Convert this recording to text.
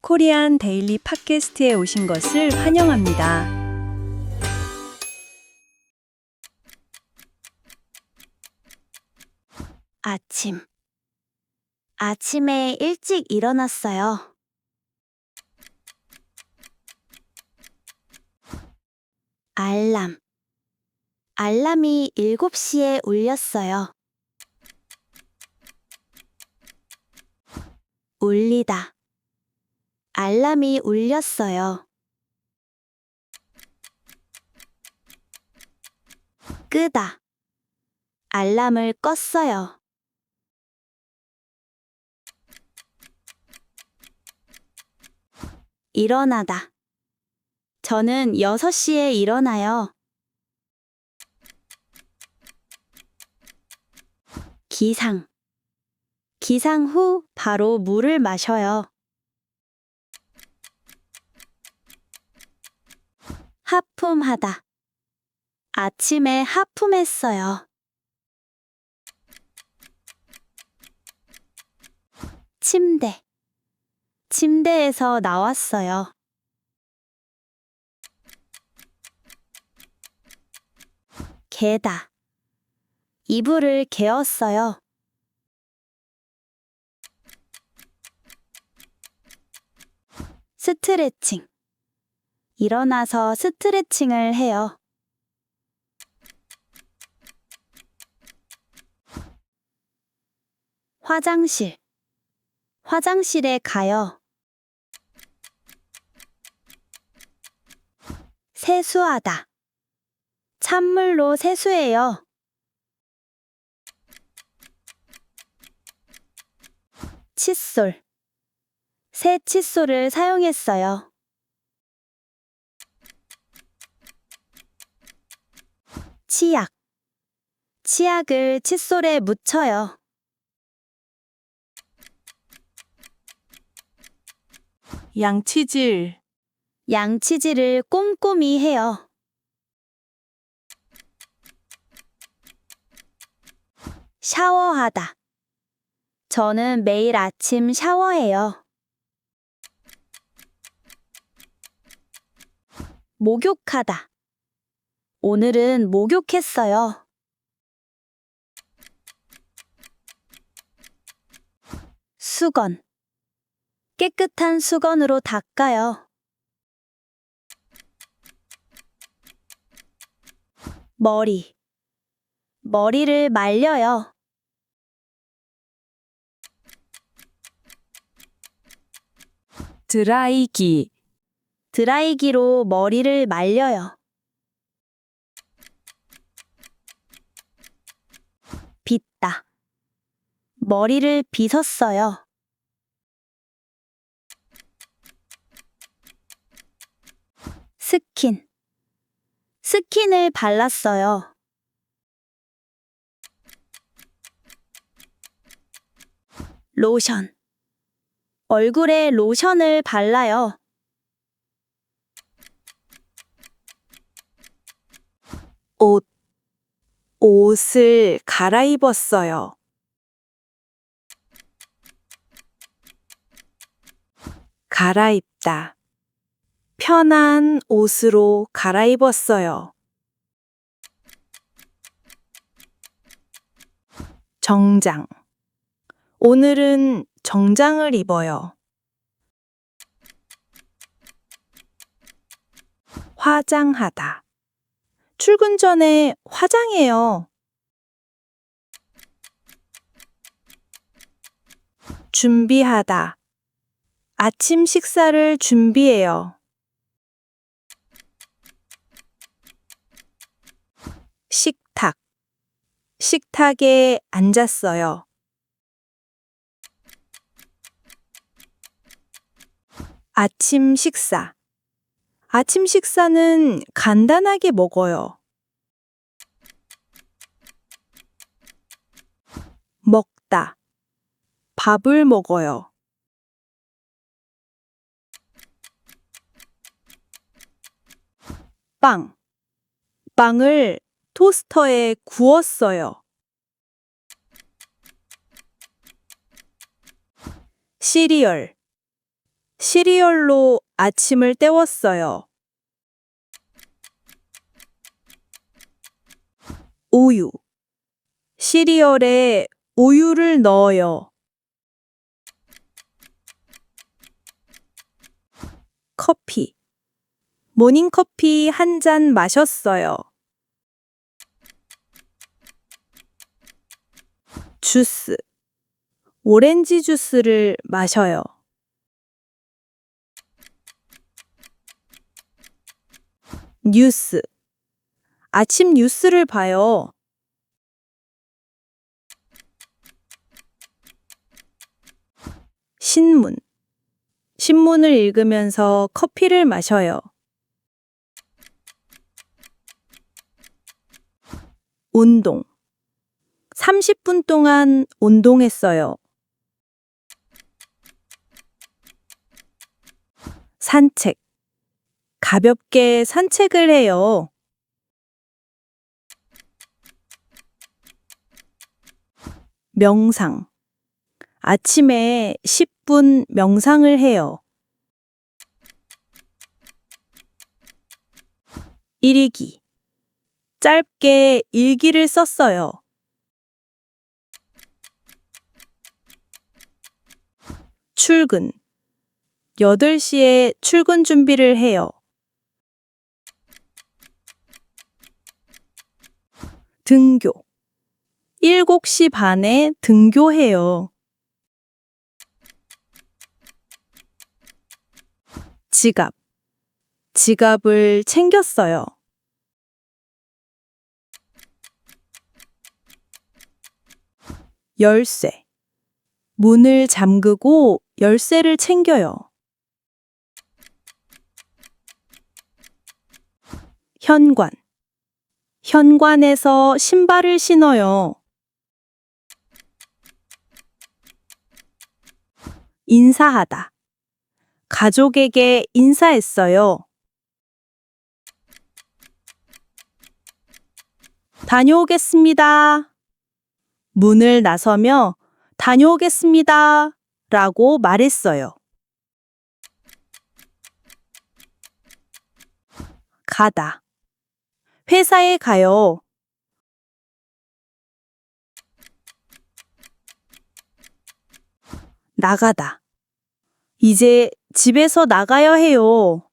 코리안 데일리 팟캐스트에 오신 것을 환영합니다. 아침에 일찍 일어났어요. 알람이 7시에 울렸어요. 울리다. 알람이 울렸어요. 끄다. 알람을 껐어요. 일어나다. 저는 6시에 일어나요. 기상 후 바로 물을 마셔요. 하품하다. 아침에 하품했어요. 침대에서 나왔어요. 개다. 이불을 개었어요. 스트레칭. 일어나서 스트레칭을 해요. 화장실에 가요. 세수하다. 찬물로 세수해요. 칫솔. 새 칫솔을 사용했어요. 치약을 칫솔에 묻혀요. 양치질을 꼼꼼히 해요. 샤워하다. 저는 매일 아침 샤워해요. 목욕하다. 오늘은 목욕했어요. 수건. 깨끗한 수건으로 닦아요. 머리를 말려요. 드라이기로 머리를 말려요. 빗다. 머리를 빗었어요. 스킨을 발랐어요. 로션. 얼굴에 로션을 발라요. 옷을 갈아입었어요. 갈아입다. 편한 옷으로 갈아입었어요. 정장. 오늘은 정장을 입어요. 화장하다. 출근 전에 화장해요. 준비하다. 아침 식사를 준비해요. 식탁에 앉았어요. 아침 식사는 간단하게 먹어요. 먹다. 밥을 먹어요. 빵을 토스터에 구웠어요. 시리얼. 시리얼로 아침을 때웠어요. 우유. 시리얼에 우유를 넣어요. 커피. 모닝커피 한 잔 마셨어요. 주스. 오렌지 주스를 마셔요. 뉴스. 아침 뉴스를 봐요. 신문. 신문을 읽으면서 커피를 마셔요. 운동. 30분 동안 운동했어요. 산책. 가볍게 산책을 해요. 명상. 아침에 10분 명상을 해요. 일기. 짧게 일기를 썼어요. 출근. 8시에 출근 준비를 해요. 등교. 7시 반에 등교해요. 지갑. 지갑을 챙겼어요. 열쇠. 문을 잠그고 열쇠를 챙겨요. 현관. 현관에서 신발을 신어요. 인사하다. 가족에게 인사했어요. 다녀오겠습니다. 문을 나서며 다녀오겠습니다. 라고 말했어요. 가다. 회사에 가요. 나가다. 이제 집에서 나가야 해요.